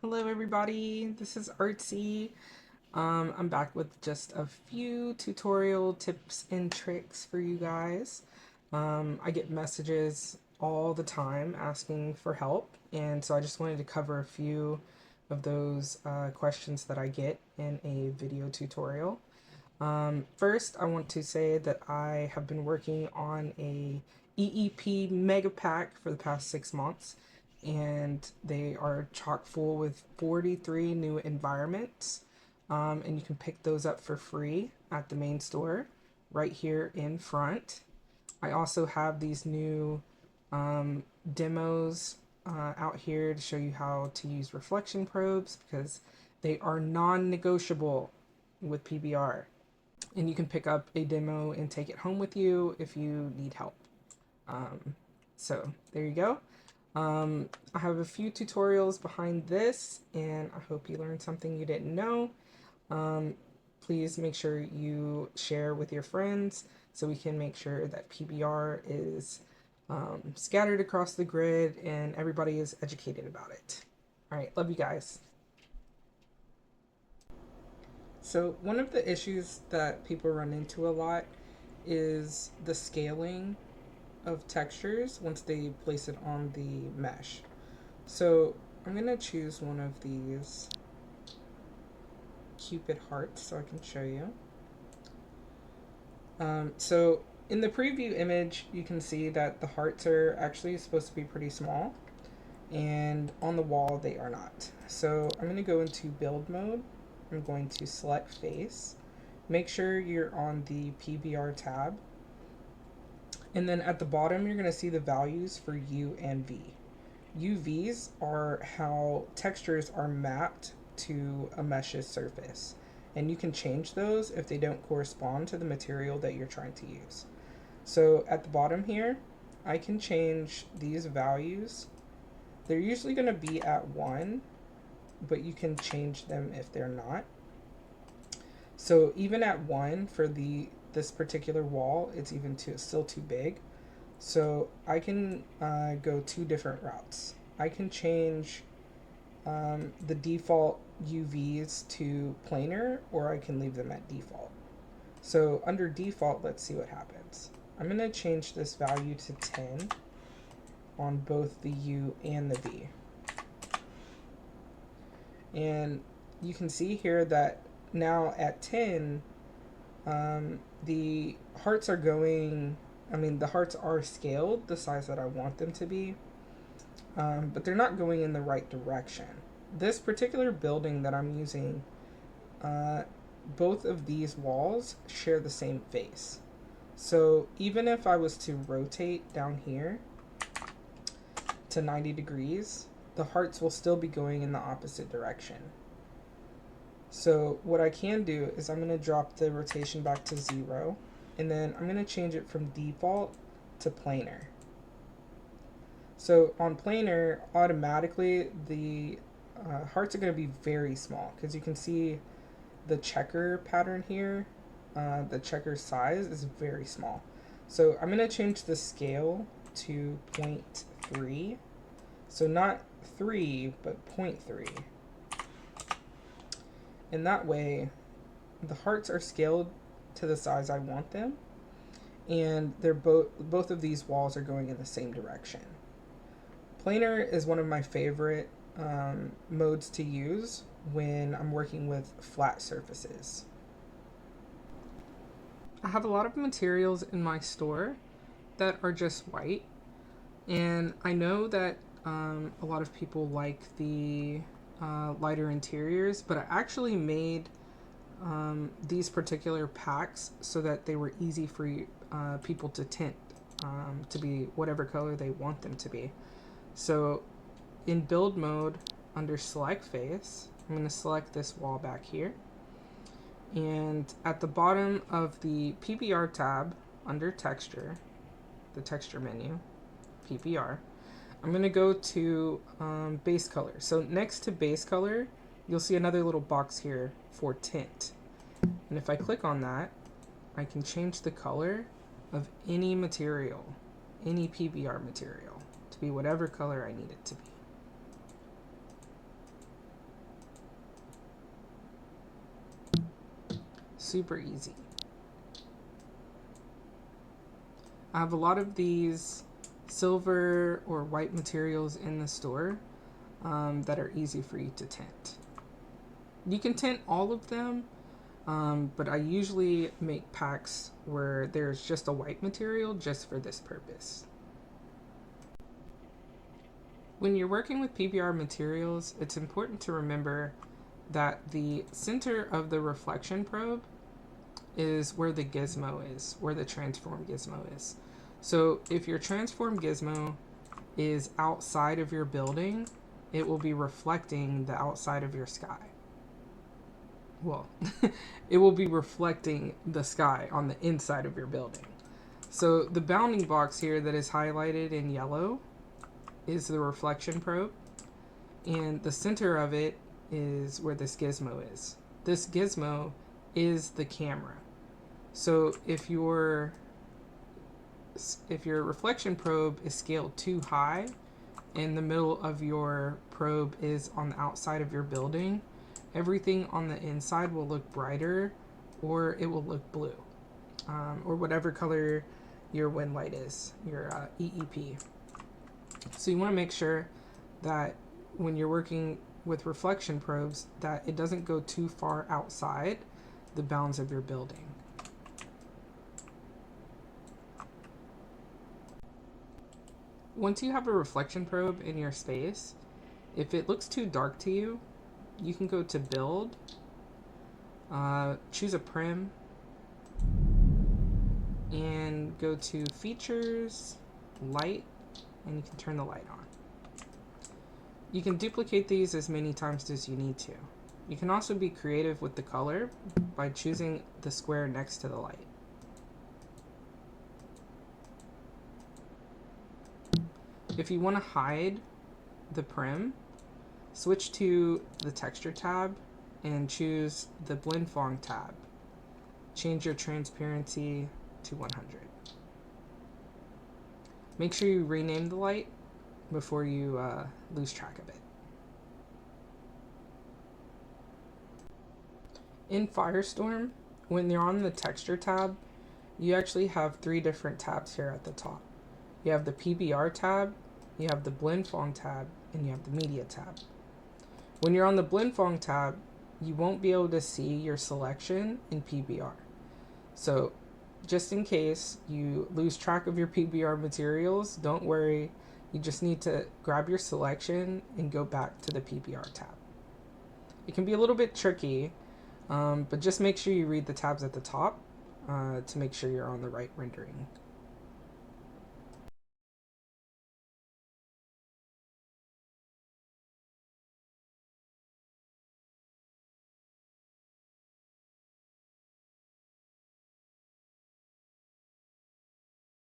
Hello everybody, this is Artsy. I'm back with just a few tutorial tips and tricks for you guys. I get messages all the time asking for help, and so I just wanted to cover a few of those questions that I get in a video tutorial. First, I want to say that I have been working on a EEP mega pack for the past 6 months, and they are chock full with 43 new environments. And you can pick those up for free at the main store right here in front. I also have these new demos out here to show you how to use reflection probes because they are non-negotiable with PBR, and you can pick up a demo and take it home with you if you need help. So there you go. I have a few tutorials behind this, and I hope you learned something you didn't know. Please make sure you share with your friends so we can make sure that PBR is scattered across the grid and everybody is educated about it. All right, love you guys. So one of the issues that people run into a lot is the scaling of textures once they place it on the mesh. So I'm gonna choose one of these Cupid hearts so I can show you. So in the preview image, you can see that the hearts are actually supposed to be pretty small, and on the wall they are not. So I'm going to go into build mode. I'm going to select face. Make sure you're on the PBR tab. And then at the bottom, you're going to see the values for U and V. UVs are how textures are mapped to a mesh's surface, and you can change those if they don't correspond to the material that you're trying to use. So at the bottom here, I can change these values. They're usually going to be at 1, but you can change them if they're not. So even at 1 for this particular wall, it's still too big. So I can go 2 different routes. I can change the default UVs to planar, or I can leave them at default. So under default, let's see what happens. I'm going to change this value to 10 on both the U and the V. And you can see here that now at 10, the hearts are going, the hearts are scaled the size that I want them to be, but they're not going in the right direction. This particular building that I'm using, both of these walls share the same face. So even if I was to rotate down here to 90 degrees, the hearts will still be going in the opposite direction. So what I can do is I'm going to drop the rotation back to 0, and then I'm going to change it from default to planar. So on planar, automatically the hearts are going to be very small because you can see the checker pattern here. The checker size is very small. So I'm going to change the scale to 0.3. So not 3, but 0.3. And that way, the hearts are scaled to the size I want them, and they're both of these walls are going in the same direction. Planar is one of my favorite modes to use when I'm working with flat surfaces. I have a lot of materials in my store that are just white, and I know that a lot of people like the lighter interiors, but I actually made these particular packs so that they were easy for people to tint to be whatever color they want them to be. So in build mode, under select face, I'm going to select this wall back here, and at the bottom of the PBR tab under texture, the texture menu, PBR, I'm going to go to base color. So next to base color, you'll see another little box here for tint. And if I click on that, I can change the color of any material, any PBR material, to be whatever color I need it to be. super easy. I have a lot of these silver or white materials in the store that are easy for you to tint. You can tint all of them, but I usually make packs where there's just a white material just for this purpose. When you're working with PBR materials, it's important to remember that the center of the reflection probe is where the gizmo is, where the transform gizmo is. So if your transform gizmo is outside of your building, it will be reflecting the outside of your sky. Well, it will be reflecting the sky on the inside of your building. So the bounding box here that is highlighted in yellow is the reflection probe, and the center of it is where this gizmo is. This gizmo is the camera. So if your reflection probe is scaled too high and the middle of your probe is on the outside of your building, everything on the inside will look brighter, or it will look blue, or whatever color your wind light is, your EEP. So you want to make sure that when you're working with reflection probes that it doesn't go too far outside the bounds of your building. Once you have a reflection probe in your space, if it looks too dark to you, you can go to build, choose a prim, and go to features, light, and you can turn the light on. You can duplicate these as many times as you need to. You can also be creative with the color by choosing the square next to the light. If you want to hide the prim, switch to the texture tab and choose the blend fong tab. Change your transparency to 100. Make sure you rename the light before you lose track of it. In Firestorm, when you're on the texture tab, you actually have 3 different tabs here at the top. You have the PBR tab, you have the blend fong tab, and you have the media tab. When you're on the blend fong tab, you won't be able to see your selection in PBR. So just in case you lose track of your PBR materials, don't worry. You just need to grab your selection and go back to the PBR tab. It can be a little bit tricky, but just make sure you read the tabs at the top to make sure you're on the right rendering.